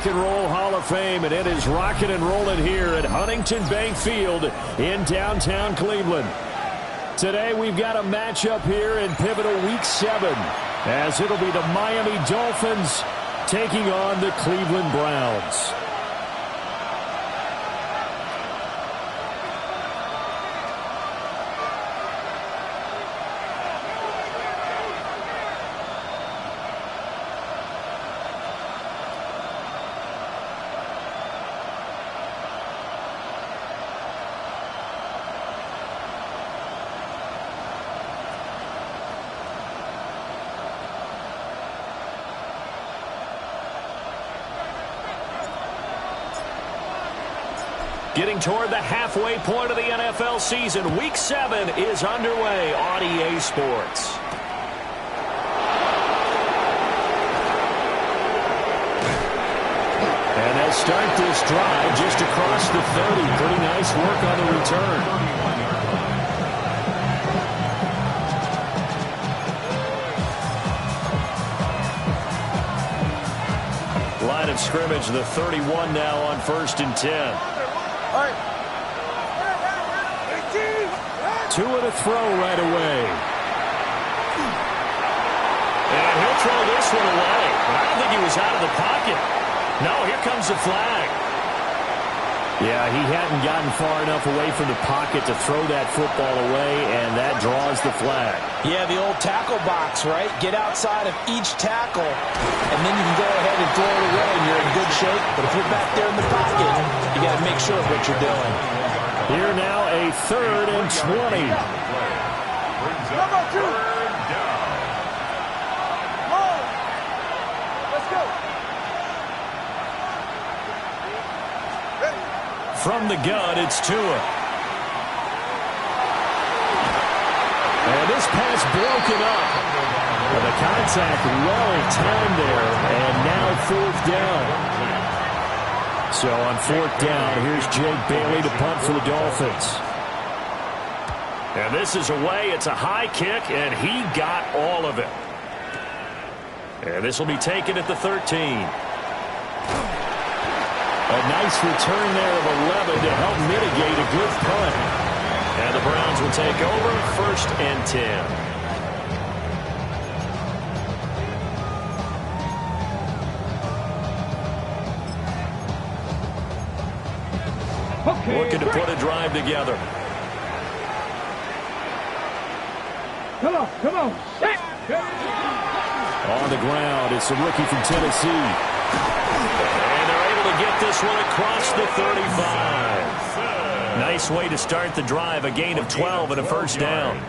Rock and Roll Hall of Fame, and it is rocking and rolling here at Huntington Bank Field in downtown Cleveland. Today we've got a matchup here in pivotal Week 7, as it'll be the Miami Dolphins taking on the Cleveland Browns. Getting toward the halfway point of the NFL season, Week 7 is underway on EA Sports. And they start this drive just across the 30. Pretty nice work on the return. Line of scrimmage, the 31 now on 1st and 10. Two and a throw right away. And he'll throw this one away. I don't think he was out of the pocket. No, here comes the flag. Yeah, he hadn't gotten far enough away from the pocket to throw that football away, and that draws the flag. Yeah, the old tackle box, right? Get outside of each tackle, and then you can go ahead and throw it away, and you're in good shape. But if you're back there in the pocket, you got to make sure of what you're doing. Here now, a 3rd and 20. From the gun, it's Tua. And this pass broken up. Well, the contact well in time there, and now 4th down. So on 4th down, here's Jake Bailey to punt for the Dolphins. And this is away. It's a high kick, and he got all of it. And this will be taken at the 13. A nice return there of 11 to help mitigate a good punt. And the Browns will take over 1st and 10. Okay, looking to put a drive together. Come on. On the ground, it's the rookie from Tennessee. And they're able to get this one across the 35. Nice way to start the drive, a gain of 12 and a 1st down.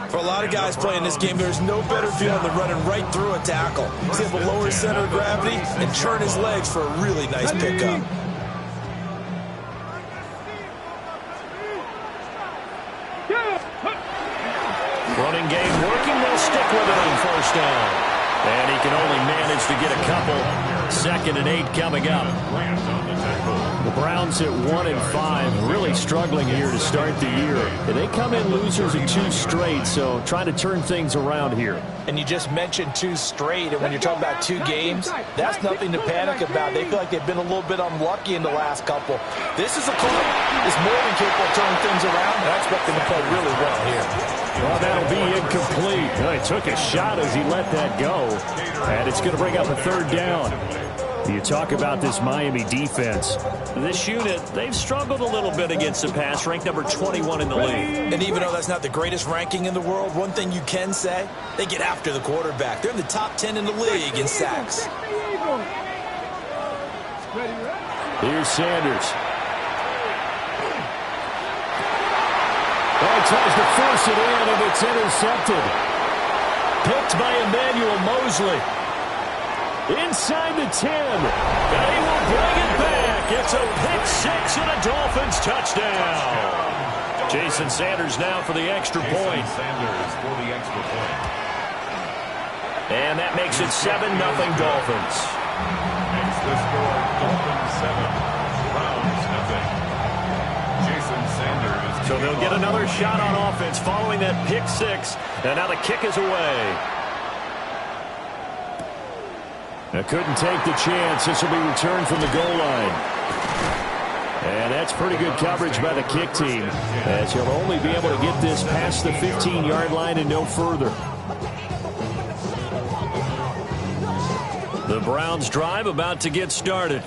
For a lot of guys playing this game, there's no better feeling than running right through a tackle. He's able to lower his center of gravity and turn his legs for a really nice pickup. Running game working, they'll stick with it on 1st down. And he can only manage to get a couple. 2nd and 8 coming up. The Browns at 1 and 5, really struggling here to start the year. They come in losers in 2 straight, so trying to turn things around here. And you just mentioned 2 straight, and when you're talking about 2 games, that's nothing to panic about. They feel like they've been a little bit unlucky in the last couple. This is a club that's more than capable of turning things around, and I expect them to play really well here. Well, that'll be incomplete. Well, he took a shot as he let that go, and it's going to bring up a 3rd down. You talk about this Miami defense. This unit, they've struggled a little bit against the pass, ranked number 21 in the league. And even though that's not the greatest ranking in the world, one thing you can say, they get after the quarterback. They're in the top 10 in the league in sacks. Here's Sanders. Oh, he tries to force it in, and it's intercepted. Picked by Emmanuel Mosley. Inside the 10. And he will bring it back. It's a pick 6 and a Dolphins touchdown. Jason Sanders now for the extra point. And that makes it 7-0 Dolphins. Makes the score Dolphins 7, Browns 0. Jason Sanders. So they'll get another shot on offense following that pick 6. And now the kick is away. Couldn't take the chance. This will be returned from the goal line. And that's pretty good coverage by the kick team, as he'll only be able to get this past the 15-yard line and no further. The Browns drive about to get started.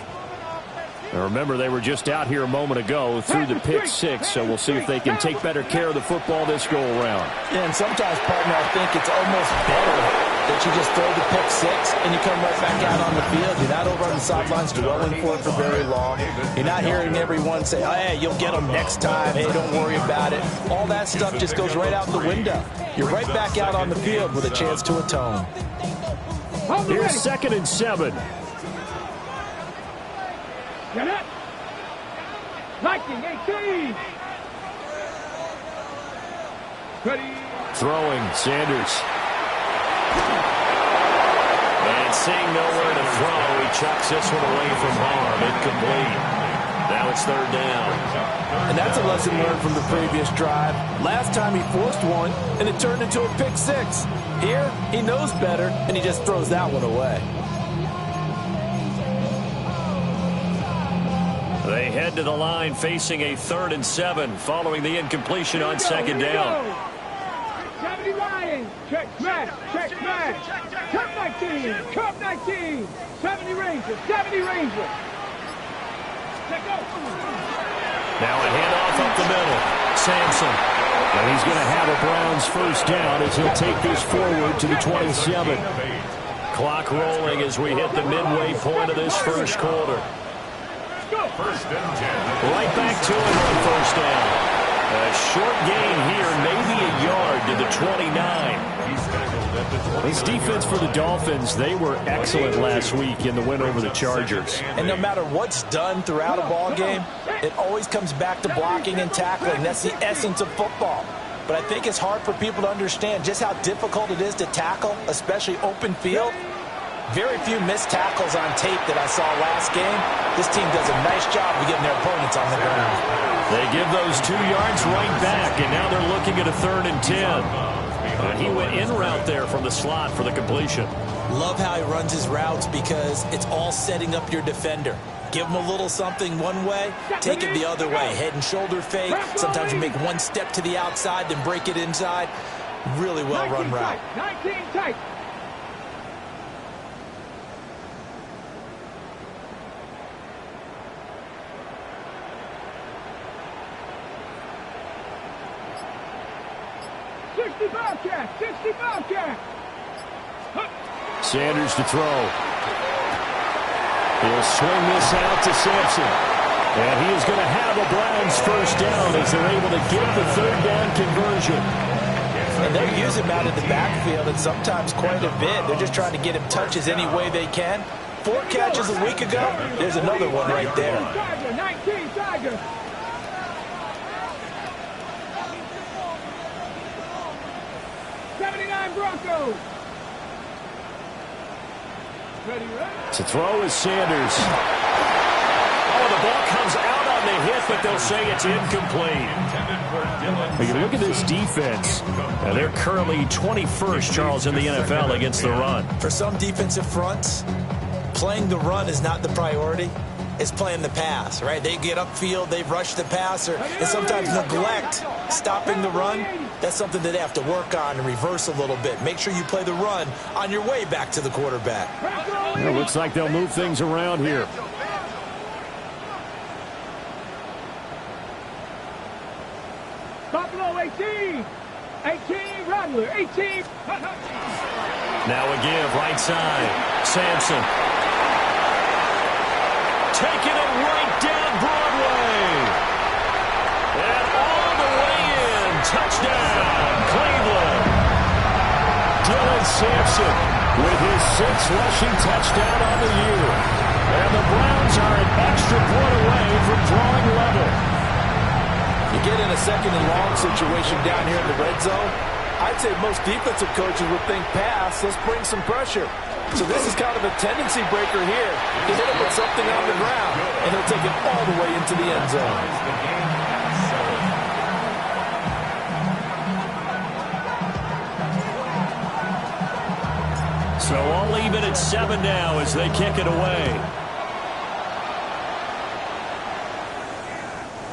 Now remember, they were just out here a moment ago through the pick six, so we'll see if they can take better care of the football this go-around. Yeah, and sometimes, partner, I think it's almost better that you just throw the pick six and you come right back out on the field. You're not over on the sidelines dwelling for it for very long. You're not hearing everyone say, oh, hey, you'll get them next time. Hey, don't worry about it. All that stuff just goes right out the window. You're right back out on the field with a chance to atone. Here's 2nd and 7. Get it. Liking 18. Ready. Throwing, Sanders. And seeing nowhere to throw, he chucks this one away from harm. Incomplete. Now it's 3rd down. And that's a lesson learned from the previous drive. Last time he forced one, and it turned into a pick six. Here, he knows better, and he just throws that one away. They head to the line facing a 3rd and 7 following the incompletion on 2nd down. 70 Lions. Check smash. Check smash. Cup 19. Cup 19. 70 Rangers. 70 Rangers. Check go. Now a handoff up the middle. Sampson. And he's going to have a Browns first down as he'll take this forward to the 27. Clock rolling as we hit the midway point of this first quarter. Right back to it on 1st down. A short gain here, maybe a yard to the 29. This defense for the Dolphins, they were excellent last week in the win over the Chargers. And no matter what's done throughout a ball game, it always comes back to blocking and tackling. That's the essence of football. But I think it's hard for people to understand just how difficult it is to tackle, especially open field. Very few missed tackles on tape that I saw last game. This team does a nice job of getting their opponents on the ground. They give those 2 yards right back, and now they're looking at a 3rd and 10. And he went in route there from the slot for the completion. Love how he runs his routes because it's all setting up your defender. Give him a little something one way, take it the other way. Head and shoulder fake. Sometimes you make one step to the outside, then break it inside. Really well run route. 19 tight. Sanders to throw. He'll swing this out to Sampson. And he is going to have a Browns first down as they're able to get the 3rd down conversion. And they'll use him out of the backfield, and sometimes quite a bit. They're just trying to get him touches any way they can. 4 catches a week ago. There's another one right there. 19 Tiger. Broncos. To throw is Sanders. Oh, the ball comes out on the hit, but they'll say it's incomplete. You look at this defense. They're currently 21st, Charles, in the NFL against the run. For some defensive fronts, playing the run is not the priority. It's playing the pass, right? They get upfield, they rush the passer, and sometimes neglect stopping the run. That's something that they have to work on and reverse a little bit. Make sure you play the run on your way back to the quarterback. It looks like they'll move things around here. Buffalo 18. 18, Rattler, 18. Now a give, right side. Sampson. Taking it right down Broadway. And all the way in. Touchdown, Cleveland. Dylan Sampson with his 6th rushing touchdown on the year. And the Browns are an extra point away from drawing level. You get in a 2nd and long situation down here in the red zone, I'd say most defensive coaches would think pass, let's bring some pressure. So this is kind of a tendency breaker here. You hit him with something on the ground, and he'll take it all the way into the end zone. So all even at 7 now as they kick it away.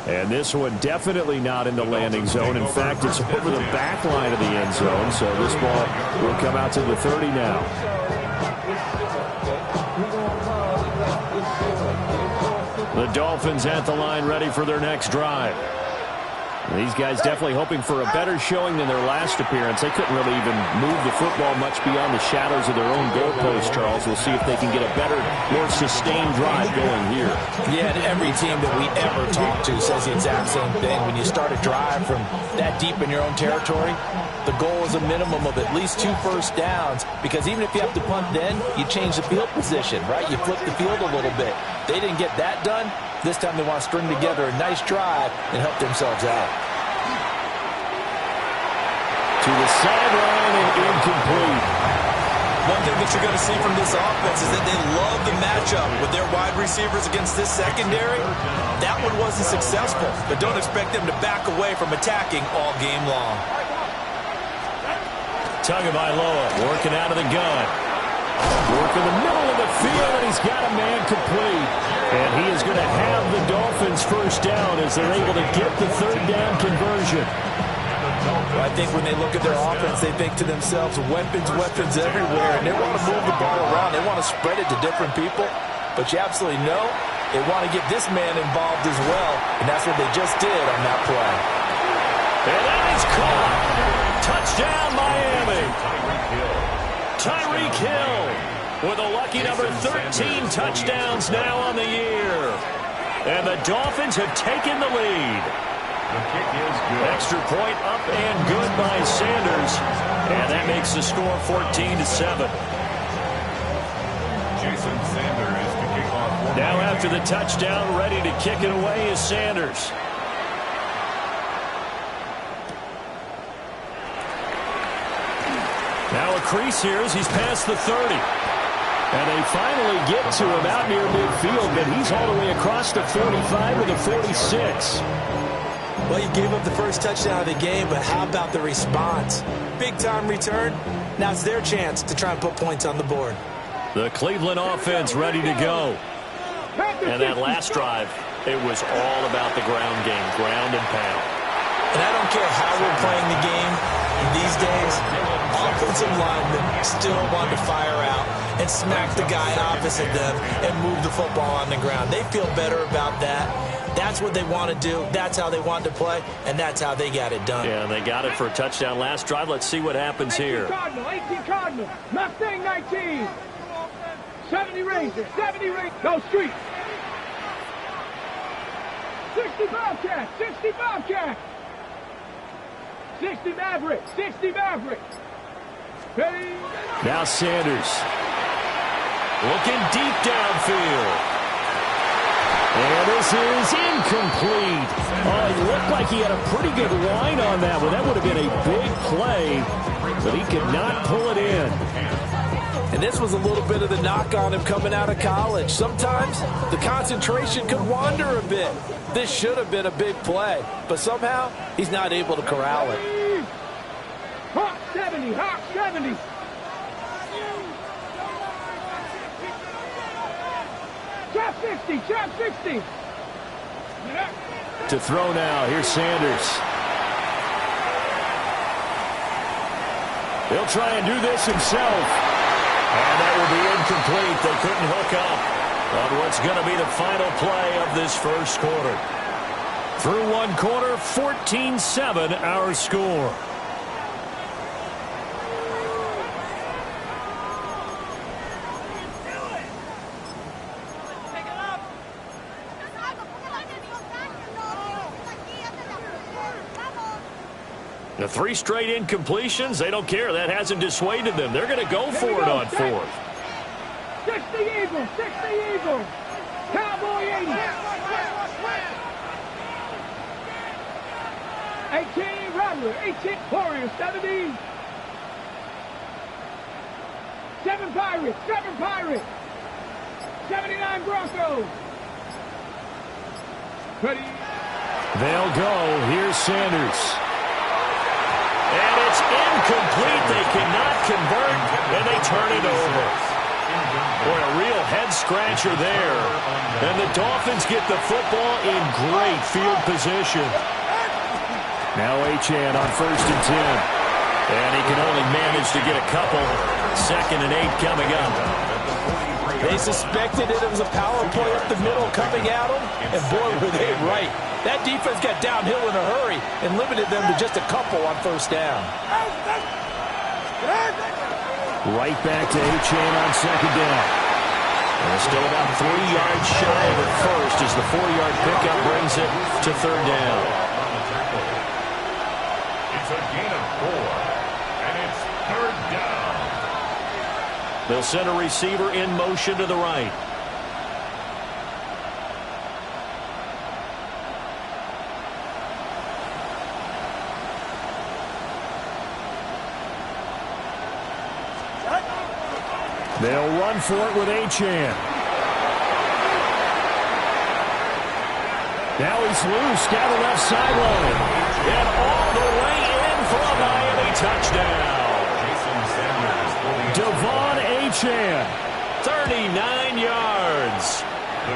And this one definitely not in the landing zone. In fact, it's over the back line of the end zone. So this ball will come out to the 30 now. The Dolphins at the line ready for their next drive. These guys definitely hoping for a better showing than their last appearance. They couldn't really even move the football much beyond the shadows of their own goalpost, Charles. We'll see if they can get a better, more sustained drive going here. Yeah, and every team that we ever talk to says the exact same thing. When you start a drive from that deep in your own territory, the goal is a minimum of at least 2 first downs, because even if you have to punt then, you change the field position, right? You flip the field a little bit. They didn't get that done. This time they want to string together a nice drive and help themselves out. To the sideline and incomplete. One thing that you're going to see from this offense is that they love the matchup with their wide receivers against this secondary. That one wasn't successful, but don't expect them to back away from attacking all game long. Tagovailoa working out of the gun. Working the middle of the field, and he's got a man complete. And he is going to have the Dolphins first down as they're able to get the third down conversion. I think when they look at their offense, they think to themselves, weapons, weapons everywhere. And they want to move the ball around. They want to spread it to different people. But you absolutely know they want to get this man involved as well. And that's what they just did on that play. And that is caught. Touchdown, Miami. Tyreek Hill with a lucky number 13 touchdowns now on the year. And the Dolphins have taken the lead. The kick is good. Extra point up and good by Sanders. And that makes the score 14-7. Jason Sanders is to kick off. Now after the touchdown, ready to kick it away is Sanders. Now a crease here as he's past the 30. And they finally get to him out near midfield, but he's all the way across the 45 with a 46. Well, you gave up the first touchdown of the game, but how about the response? Big-time return. Now it's their chance to try and put points on the board. The Cleveland offense ready to go. And that last drive, it was all about the ground game, ground and pound. And I don't care how we're playing the game these days, offensive linemen still want to fire out and smack the guy opposite them and move the football on the ground. They feel better about that. That's what they want to do. That's how they want to play, and that's how they got it done. Yeah, they got it for a touchdown last drive. Let's see what happens here. 18 Cardinal, Mustang 19. 70 Rangers, 70 Rangers. Go Street. 60 Bobcat, 60 Bobcat. 60 Maverick, 60 Maverick. Ready? Now Sanders. Looking deep downfield. And this is incomplete. Oh, he looked like he had a pretty good line on that one. That would have been a big play, but he could not pull it in. And this was a little bit of the knock on him coming out of college. Sometimes the concentration could wander a bit. This should have been a big play, but somehow he's not able to corral it. Hawk 70, Hawk 70. Trap 60, trap 60. To throw now, here's Sanders. He'll try and do this himself. And that will be incomplete. They couldn't hook up on what's going to be the final play of this first quarter. Through one quarter, 14-7 our score. The 3 straight incompletions, they don't care. That hasn't dissuaded them. They're going to go for it on fourth. 60 Eagles, 60 Eagles. Cowboy 80. 18 Rattler, 18 Warriors, 70. 7 Pirates, 7 Pirates. 79 Broncos. Ready? They'll go. Here's Sanders. And it's incomplete. They cannot convert, and they turn it over. Boy, a real head-scratcher there. And the Dolphins get the football in great field position. Now Achane on 1st and 10. And he can only manage to get a couple. 2nd and 8 coming up. They suspected it was a power play up the middle coming at them, and boy, were they right. That defense got downhill in a hurry and limited them to just a couple on 1st down. Right back to Achane on 2nd down. And still about 3 yards shy of it first as the 4-yard pickup brings it to 3rd down. It's a gain of 4, and it's 3rd down. They'll send a receiver in motion to the right. They'll run for it with Achane. Now he's loose down the left sideline. And all the way in for a Miami touchdown. Devon Achane, 39 yards.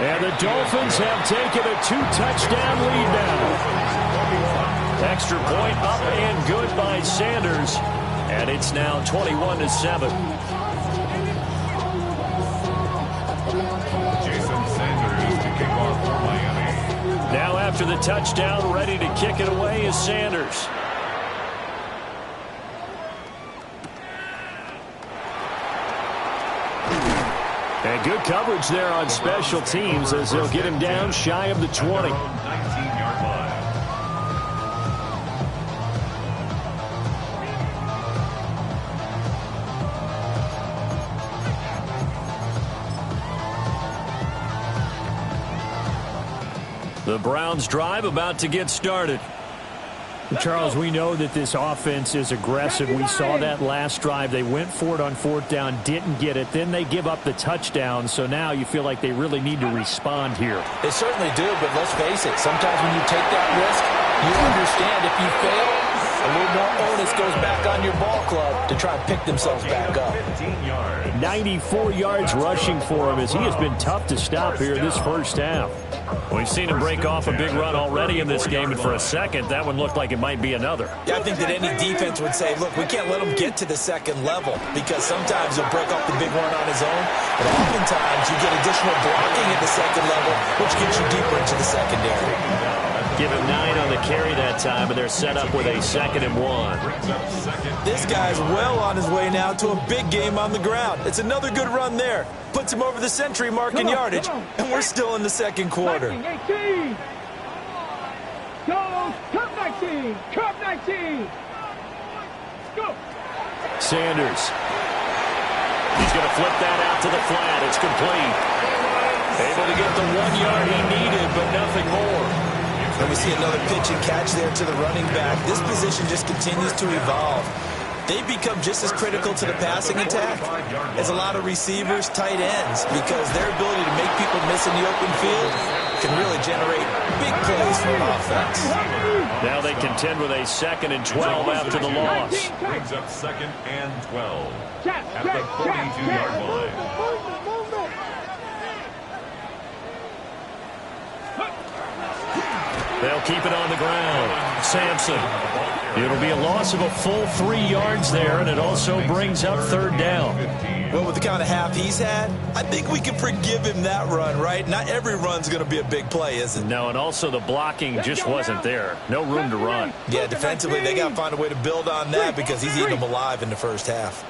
And the Dolphins have taken a 2-touchdown lead now. Extra point up and good by Sanders. And it's now 21-7. Now after the touchdown, ready to kick it away is Sanders. And good coverage there on special teams as they'll get him down shy of the 20. 19-yard line. The Browns drive about to get started. Charles, we know that this offense is aggressive. We saw that last drive. They went for it on 4th down, didn't get it. Then they give up the touchdown. So now you feel like they really need to respond here. They certainly do, but let's face it. Sometimes when you take that risk, you understand if you fail, a little more onus goes back on your ball club to try and pick themselves back up. 94 yards rushing for him as he has been tough to stop here this first half. We've seen him break off a big run already in this game, and for a second, that one looked like it might be another. Yeah, I think that any defense would say, look, we can't let him get to the second level because sometimes he'll break off the big run on his own, but oftentimes you get additional blocking at the second level, which gets you deeper into the secondary. Give him 9 on the carry that time, and they're set up with a 2nd and 1. This guy's well on his way now to a big game on the ground. It's another good run there. Puts him over the century mark in yardage, and we're still in the second quarter. 18. Go, Cup 19, Cup 19. Go. Sanders. He's going to flip that out to the flat. It's complete. Able to get the 1 yard he needed, but nothing more. And we see another pitch and catch there to the running back. This position just continues to evolve. They become just as critical to the passing attack as a lot of receivers, tight ends, because their ability to make people miss in the open field can really generate big plays for an offense. Now they contend with a 2nd and 12 after the loss. Brings up 2nd and 12 at the 42-yard line. They'll keep it on the ground. Sampson. It'll be a loss of a full 3 yards there, and it also brings up 3rd down. Well, with the kind of half he's had, I think we can forgive him that run, right? Not every run's going to be a big play, is it? No, and also the blocking just wasn't there. No room to run. Yeah, defensively, they got to find a way to build on that because he's eating them alive in the first half.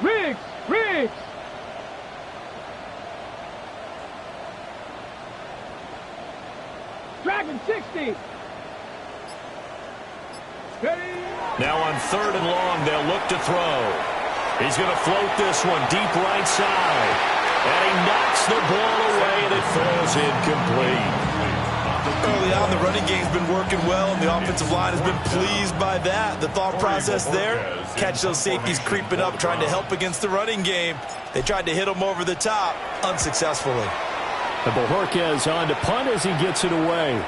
Riggs. Dragon 60. Now on 3rd and long, they'll look to throw. He's going to float this one deep right side. And he knocks the ball away, and it falls incomplete. Early on, the running game's been working well, and the offensive line has been pleased by that. The thought process there, catch those safeties creeping up, trying to help against the running game. They tried to hit him over the top, unsuccessfully. And Bojorquez on to punt as he gets it away.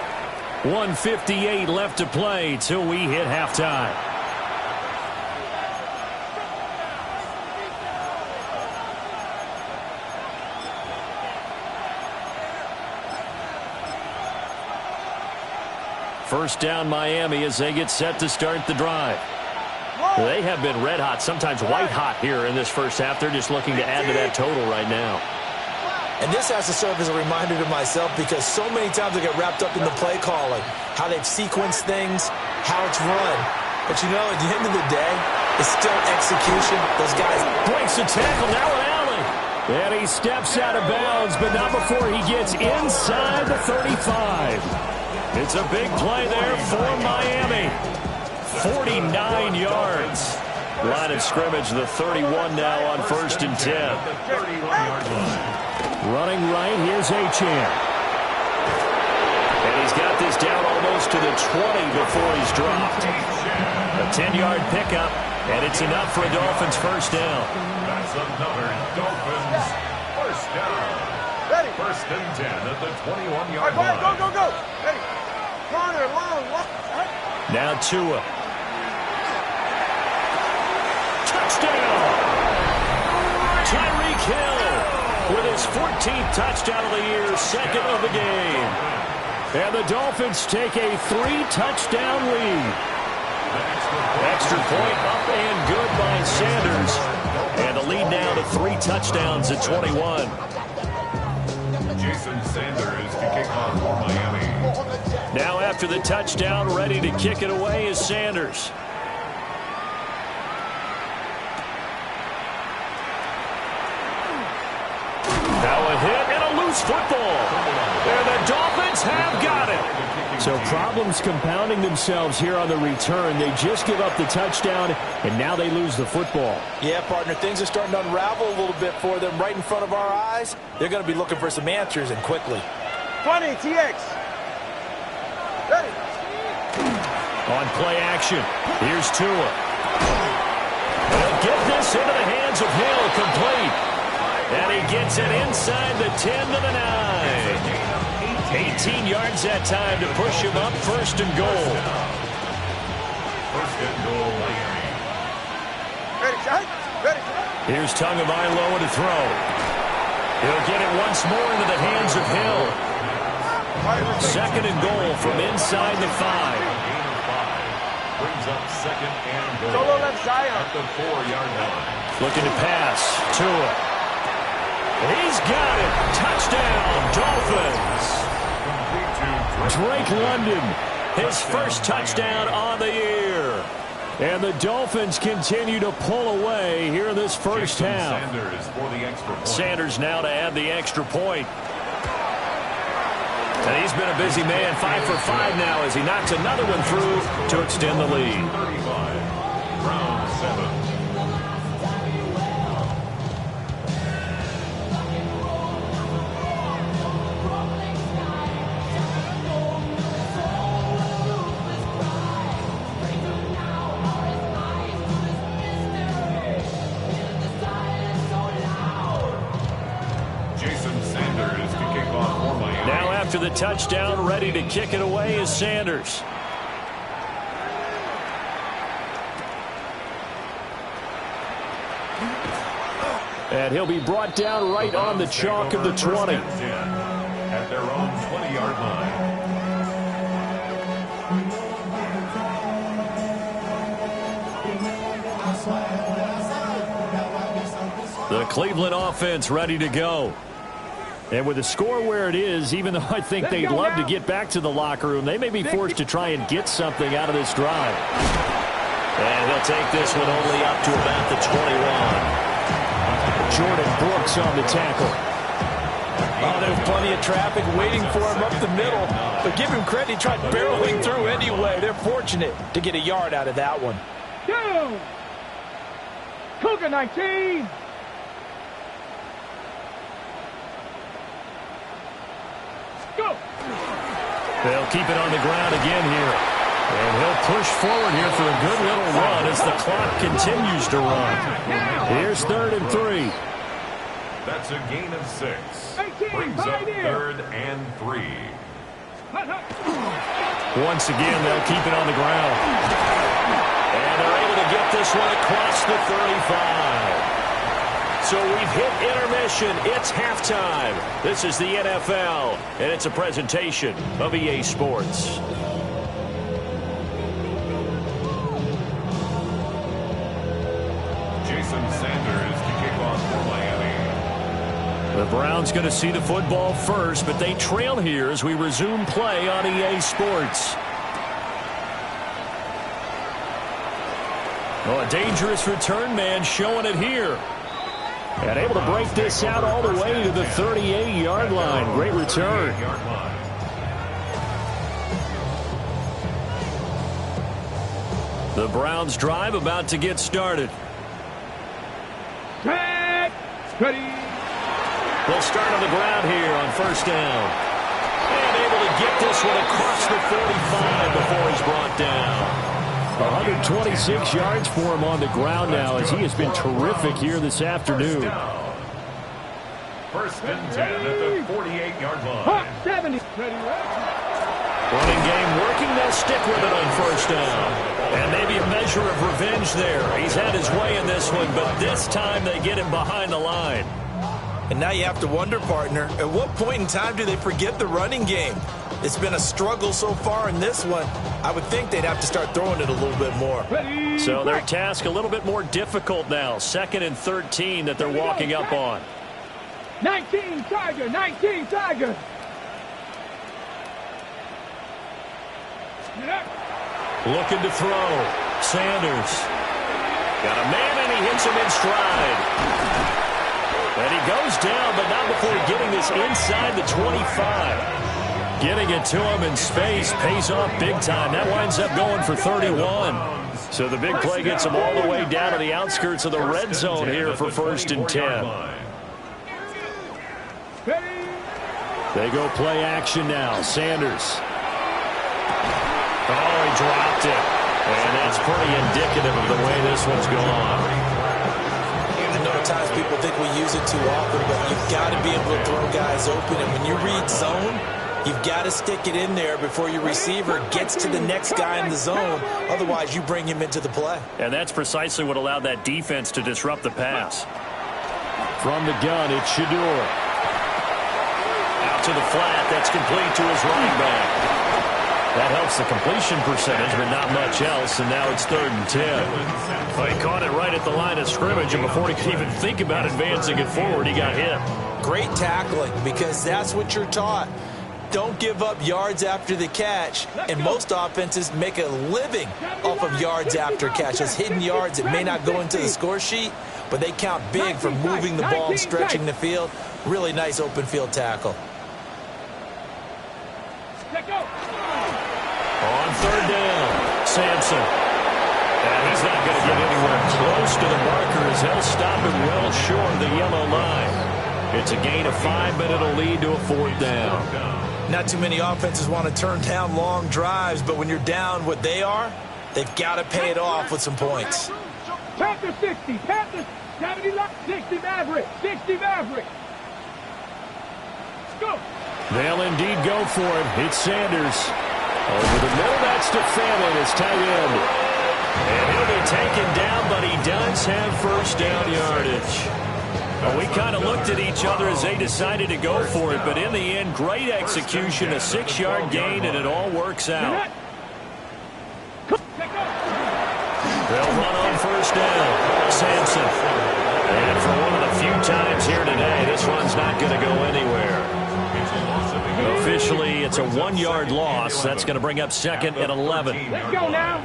1:58 left to play till we hit halftime. First down Miami as they get set to start the drive. They have been red hot, sometimes white hot here in this first half. They're just looking to add to that total right now. And this has to serve as a reminder to myself because so many times I get wrapped up in the play calling, how they've sequenced things, how it's run. But you know, at the end of the day, it's still execution. Those guys breaks the tackle, now an alley. And he steps out of bounds, but not before he gets inside the 35. It's a big play there for Miami. 49 yards. Line of scrimmage, the 31 now on 1st and 10. Running right, here's Achane. And he's got this down almost to the 20 before he's dropped. A 10-yard pickup, and it's enough for a Dolphins first down. That's another Dolphins first down. Ready. 1st and 10 at the 21-yard line. Go. Ready. Corner, long. Now Tua. Touchdown! Tyreek Hill with his 14th touchdown of the year, second of the game. And the Dolphins take a 3-touchdown lead. Extra point up and good by Sanders. And the lead now to 3 touchdowns at 21. Jason Sanders to kick off for Miami. Now after the touchdown, ready to kick it away is Sanders. Now a hit and a loose football. And the Dolphins have got it. So problems compounding themselves here on the return. They just give up the touchdown, and now they lose the football. Yeah, partner, things are starting to unravel a little bit for them right in front of our eyes. They're going to be looking for some answers, and quickly. 20, TX. Ready. On play action, here's Tua. They'll get this into the hands of Hill, complete. And he gets it inside the 10 to the 9. 18 yards that time to push him up 1st and goal. 1st and goal, Miami. Ready, shot. Ready. Here's Tagovailoa to throw. He'll get it once more into the hands of Hill. 2nd and goal from inside the 5. Brings up 2nd and goal. Solo left side. At the 4-yard line. Looking to pass. Tua. He's got it. Touchdown, Dolphins. Drake London, his first touchdown on the year. And the Dolphins continue to pull away here in this first half. Sanders for the extra point. Sanders now to add the extra point. And he's been a busy man, 5 for 5 now as he knocks another one through to extend the lead. 35, round 7. To the touchdown, ready to kick it away is Sanders. And he'll be brought down right on the chalk of the 20. At their own 20-yard line. The Cleveland offense ready to go. And with the score where it is, even though I think they'd love to get back to the locker room, they may be forced to try and get something out of this drive. And he'll take this one only up to about the 21. Jordan Brooks on the tackle. Oh, there's plenty of traffic waiting for him up the middle. But give him credit, he tried barreling through anyway. They're fortunate to get a yard out of that one. Down. Cougar 19. Go. They'll keep it on the ground again here. And he'll push forward here for a good little run as the clock continues to run. Here's 3rd and 3. That's a gain of 6. Brings up 3rd and 3. Once again, they'll keep it on the ground. And they're able to get this one across the 35. So we've hit intermission. It's halftime. This is the NFL, and it's a presentation of EA Sports. Jason Sanders to kick off for Miami. The Browns going to see the football first, but they trail here as we resume play on EA Sports. Oh, a dangerous return man showing it here. And able to break this out all the way to the 38-yard line. Great return. The Browns drive about to get started. Set. Ready. They'll start on the ground here on first down. And able to get this one across the 45 before he's brought down. 126 yards for him on the ground now as he has been terrific here this afternoon. First and 10 at the 48-yard line. Hot 70. Ready. Running game working. They'll stick with it on first down. And maybe a measure of revenge there. He's had his way in this one, but this time they get him behind the line. And now you have to wonder, partner, at what point in time do they forget the running game? It's been a struggle so far in this one. I would think they'd have to start throwing it a little bit more. Ready. So their task a little bit more difficult now. 2nd and 13 that they're walking up on. 19 Tiger. 19 Tiger. Looking to throw. Sanders. Got a man and he hits him in stride. And he goes down, but not before getting this inside the 25. Getting it to him in space pays off big time. That winds up going for 31. So the big play gets him all the way down to the outskirts of the red zone here for 1st and 10. They go play action now. Sanders. Oh, he dropped it. And that's pretty indicative of the way this one's gone. I know at times people think we use it too often, but you've got to be able to throw guys open. And when you read zone, you've got to stick it in there before your receiver gets to the next guy in the zone. Otherwise, you bring him into the play. And that's precisely what allowed that defense to disrupt the pass. From the gun, it's Shedeur. Out to the flat. That's complete to his running back. That helps the completion percentage, but not much else, and now it's 3rd and 10. Well, he caught it right at the line of scrimmage, and before he could even think about advancing it forward, he got hit. Great tackling, because that's what you're taught. Don't give up yards after the catch, and most offenses make a living off of yards after catches. Hidden yards that may not go into the score sheet, but they count big for moving the ball and stretching the field. Really nice open field tackle. On 3rd down, Sampson. And he's not going to get anywhere close to the marker as he'll stop him well short of the yellow line. It's a gain of 5, but it'll lead to a 4th down. Not too many offenses want to turn down long drives, but when you're down what they are, they've got to pay it off with some points. Panther 60. Panther 70. 60 Maverick. 60 Maverick. Go. They'll indeed go for it. It's Sanders. Over the middle, that's DeFamin, his tight end. And he'll be taken down, but he does have first down yardage. Well, we kind of looked at each other as they decided to go for it, but in the end, great execution, a 6-yard gain, and it all works out. They'll run on first down. Sampson. And for one of the few times here today, this one's not going to go anywhere. Officially, it's a 1-yard loss. That's going to bring up 2nd and 11. Let's go now.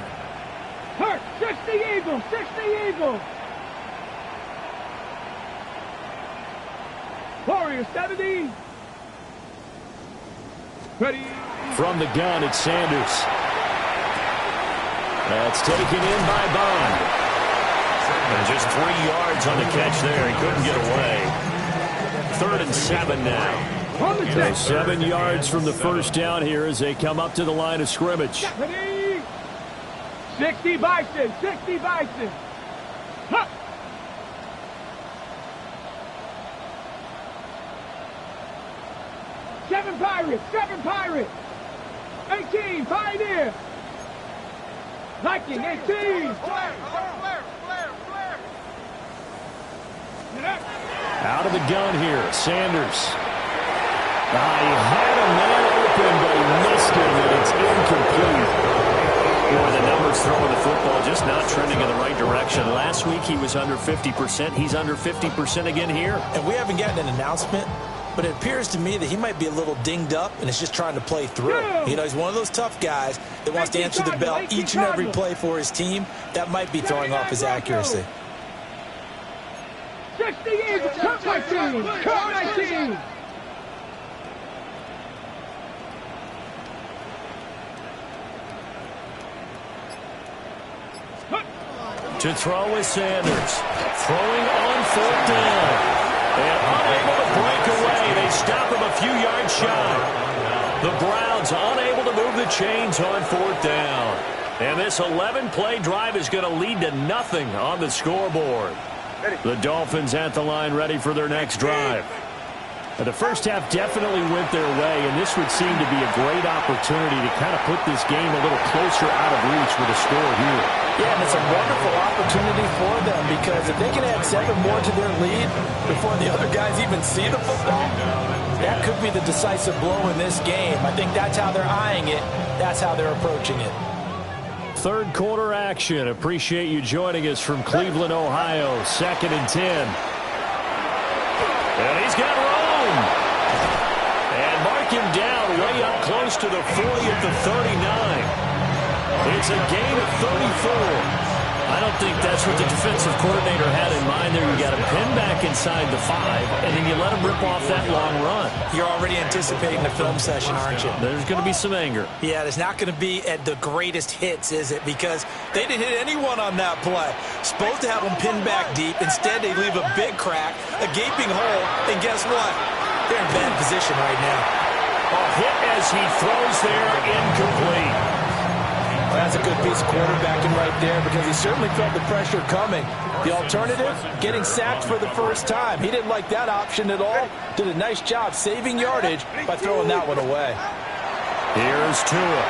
Hurt. 60 Eagles. 60 Eagles. Warrior 70. Ready. From the gun, it's Sanders. That's taken in by Bond. And just 3 yards on the catch there. He couldn't get away. 3rd and 7 now. So 7 yards from the first down here as they come up to the line of scrimmage. Ready. 60 Bison. 60 Bison. Huh. Seven Pirates. 18, Pioneer. Viking, 18. Out of the gun here, Sanders. He had a man open, but he missed him, and it's incomplete. Boy, the numbers throwing the football just not trending in the right direction. Last week he was under 50%. He's under 50% again here. And we haven't gotten an announcement, but it appears to me that he might be a little dinged up and is just trying to play through. You know, he's one of those tough guys that wants to answer the bell each and every play for his team. That might be throwing off his accuracy. 60 Eagles, Cup 19, Cup 19. To throw is Sanders. Throwing on 4th down. And unable to break away. They stop him a few yards shy. The Browns unable to move the chains on 4th down. And this 11-play drive is going to lead to nothing on the scoreboard. The Dolphins at the line ready for their next drive. The first half definitely went their way, and this would seem to be a great opportunity to kind of put this game a little closer out of reach with a score here. Yeah, and it's a wonderful opportunity for them because if they can add 7 more to their lead before the other guys even see the football, that could be the decisive blow in this game. I think that's how they're eyeing it. That's how they're approaching it. Third quarter action. Appreciate you joining us from Cleveland, Ohio. 2nd and 10. And he's got room. And mark him down way up close to the 40 at the 39. It's a gain of 34. I don't think that's what the defensive coordinator had in mind there. You got to pin back inside the 5, and then you let him rip off that long run. You're already anticipating the film session, aren't you? There's going to be some anger. Yeah, there's not going to be at the greatest hits, is it? Because they didn't hit anyone on that play. Supposed to have them pinned back deep. Instead, they leave a big crack, a gaping hole, and guess what? They're in bad position right now. A hit as he throws there, incomplete. Well, that's a good piece of quarterbacking right there because he certainly felt the pressure coming. The alternative, getting sacked for the first time. He didn't like that option at all. Did a nice job saving yardage by throwing that one away. Here's Tua.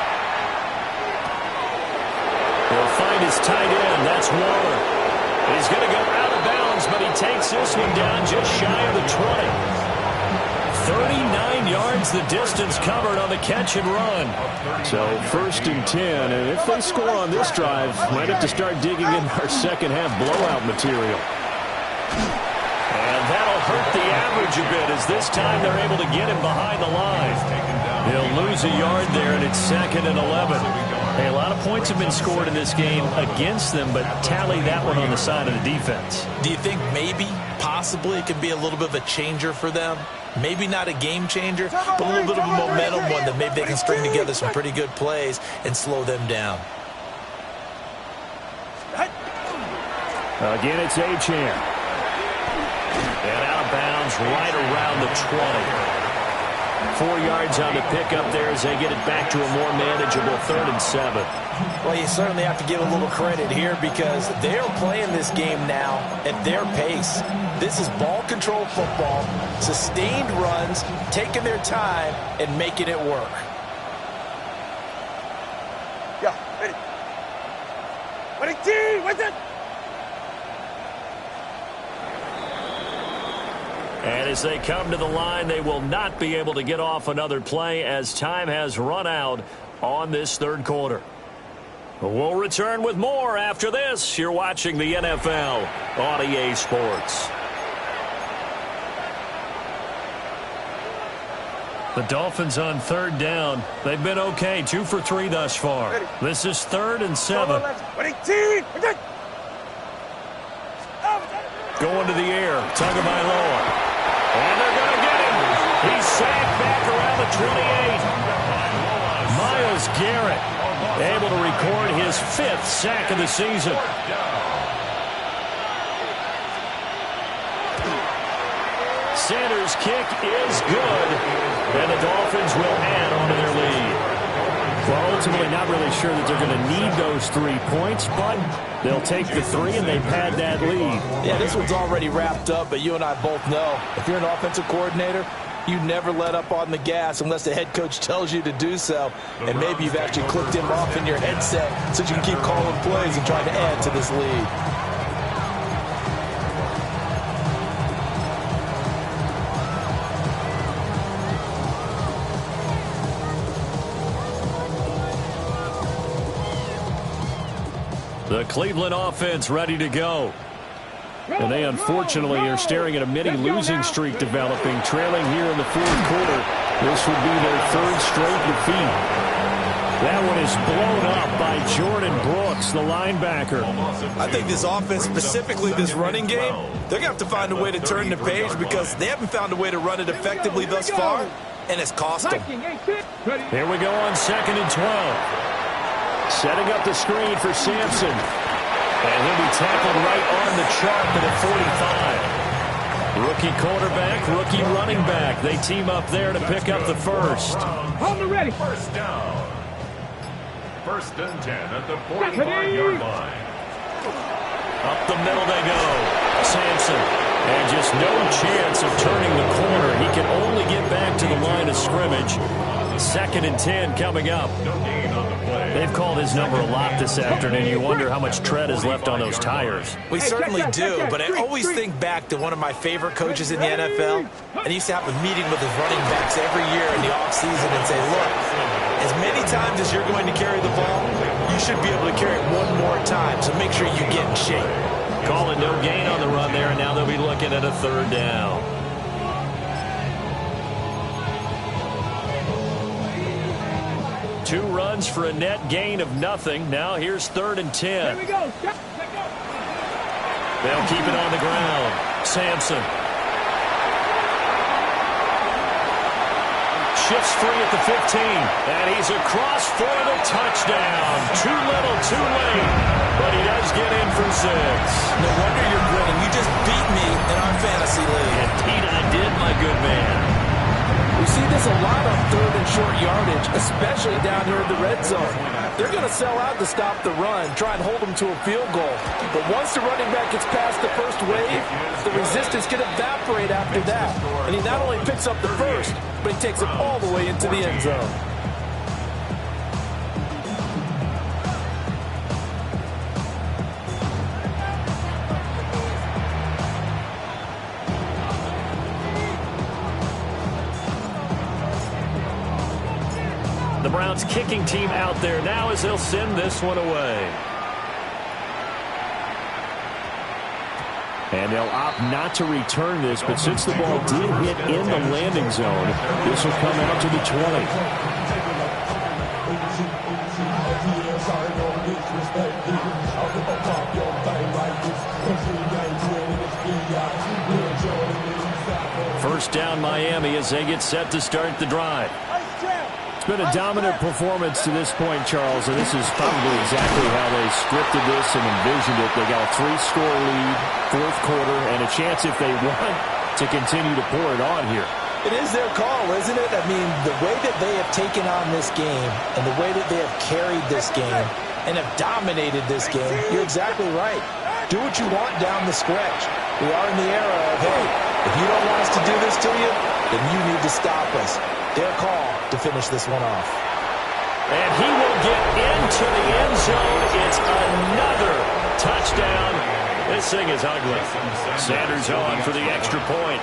He'll find his tight end. That's Waller. He's going to go out of bounds, but he takes this one down just shy of the 20. 39 yards the distance covered on the catch and run. So 1st and 10, and if they score on this drive, might have to start digging in our second half blowout material. And that'll hurt the average a bit as this time they're able to get him behind the line. He'll lose a yard there, and it's 2nd and 11. Hey, a lot of points have been scored in this game against them, but tally that one on the side of the defense. Do you think maybe, possibly, it could be a little bit of a changer for them? Maybe not a game changer, but a little bit of a momentum one that maybe they can string together some pretty good plays and slow them down. Again, it's Achane. And out of bounds right around the 20. 4 yards on the pickup there as they get it back to a more manageable 3rd and 7. Well, you certainly have to give a little credit here because they're playing this game now at their pace. This is ball control football, sustained runs, taking their time, and making it work. Yeah, ready. Ready, team, what's it? And as they come to the line, they will not be able to get off another play as time has run out on this 3rd quarter. We'll return with more after this. You're watching the NFL on EA Sports. The Dolphins on 3rd down. They've been okay, 2 for 3 thus far. This is 3rd and 7. Going to the air, Tagovailoa. And they're going to get him. He's sacked back around the 28. Myles Garrett able to record his 5th sack of the season. Sanders' kick is good, and the Dolphins will add on to their lead. Well, ultimately not really sure that they're going to need those 3 points, but they'll take the 3 and they've had that lead. Yeah, this one's already wrapped up, but you and I both know if you're an offensive coordinator, You never let up on the gas unless the head coach tells you to do so. And maybe you've actually clicked him off in your headset so you can keep calling plays and trying to add to this lead. The Cleveland offense ready to go. And they unfortunately are staring at a mini losing streak developing, trailing here in the fourth quarter. This would be their third straight defeat. That one is blown up by Jordan Brooks, the linebacker. I think this offense, specifically this running game, they're going to have to find a way to turn the page because they haven't found a way to run it effectively thus far, and it's cost them. Here we go on 2nd and 12. Setting up the screen for Sampson. And he'll be tackled right on the chart at 45. Rookie quarterback, rookie running back. They team up there to pick up the first. Hold it ready. First down. 1st and 10 at the 45-yard line. Up the middle they go. Sampson. And just no chance of turning the corner. He can only get back to the line of scrimmage. 2nd and 10 coming up. No gain on the play. They've called his number a lot this afternoon. You wonder how much tread is left on those tires. We certainly do, but I always think back to one of my favorite coaches in the NFL, and he used to have a meeting with his running backs every year in the offseason and say, look, as many times as you're going to carry the ball, you should be able to carry it one more time, so make sure you get in shape. Calling no gain on the run there, and now they'll be looking at a 3rd down. Two runs for a net gain of nothing. Now here's 3rd and 10. Here we go. They'll keep it on the ground. Sampson. Shifts free at the 15. And he's across for the touchdown. Too little, too late. But he does get in for 6. No wonder you're grinning. You just beat me in our fantasy league. Indeed I did, my good man. We see this a lot on 3rd and short yardage, especially down here in the red zone. They're going to sell out to stop the run, try and hold them to a field goal. But once the running back gets past the first wave, the resistance can evaporate after that. And he not only picks up the first, but he takes it all the way into the end zone. The Browns kicking team out there now as they'll send this one away. And they'll opt not to return this, but since the ball did hit in the landing zone, this will come out to the 20. First down Miami as they get set to start the drive. It's been a dominant performance to this point, Charles, and this is probably exactly how they scripted this and envisioned it. They got a 3-score lead, 4th quarter, and a chance if they want to continue to pour it on here. It is their call, isn't it? I mean, the way that they have taken on this game and the way that they have carried this game and have dominated this game, you're exactly right. Do what you want down the stretch. We are in the era of, hey, if you don't want us to do this to you, then you need to stop us. Their call to finish this one off. And he will get into the end zone. It's another touchdown. This thing is ugly. Sanders on for the extra point.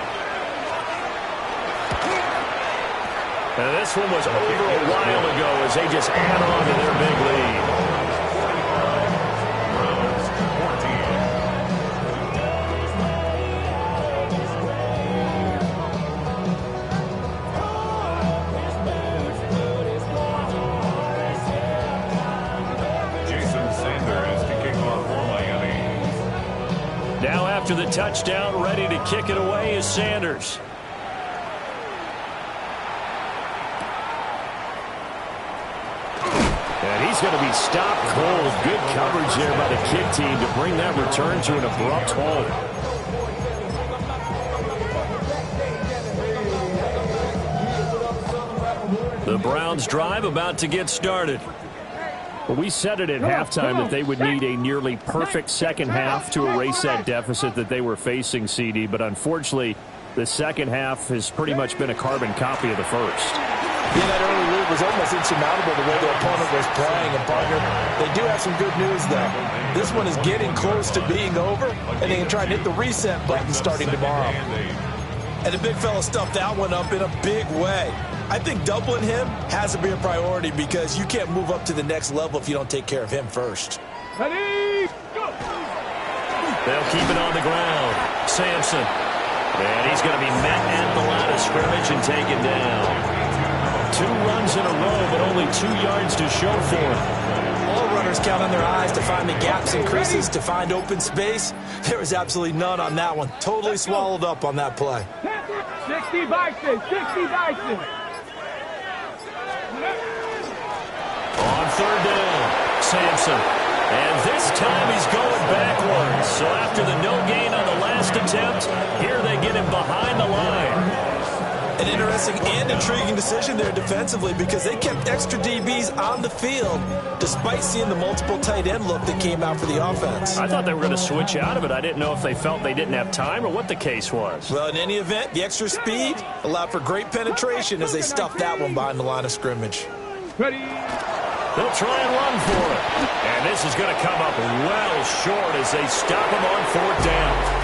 And this one was over a while ago as they just add on to their big lead. Now after the touchdown, ready to kick it away is Sanders. And he's going to be stopped cold. Good coverage there by the kick team to bring that return to an abrupt halt. The Browns drive about to get started. Well, we said it at halftime that they would need a nearly perfect second half to erase that deficit that they were facing, CD. But unfortunately, The second half has pretty much been a carbon copy of the first. Yeah, that early lead was almost insurmountable the way the opponent was playing. And, partner, they do have some good news, though. This one is getting close to being over, and they can try and hit the reset button starting tomorrow. And the big fella stuffed that one up in a big way. I think doubling him has to be a priority because you can't move up to the next level if you don't take care of him first. Ready, go! They'll keep it on the ground. Sampson. And he's going to be met at the line of scrimmage and taken down. 2 runs in a row, but only 2 yards to show for it. All runners count on their eyes to find the gaps and creases, to find open space. There was absolutely none on that one. Totally swallowed up on that play. 60 Bison, 60 Bison. On 3rd down, Sampson. And this time he's going backwards. So after the no gain on the last attempt, here they get him behind the line. An interesting and intriguing decision there defensively because they kept extra DBs on the field despite seeing the multiple tight end look that came out for the offense. I thought they were going to switch out of it. I didn't know if they felt they didn't have time or what the case was. Well, in any event, the extra speed allowed for great penetration as they stuffed that one behind the line of scrimmage. Ready. They'll try and run for it. And this is going to come up well short as they stop him on 4th down.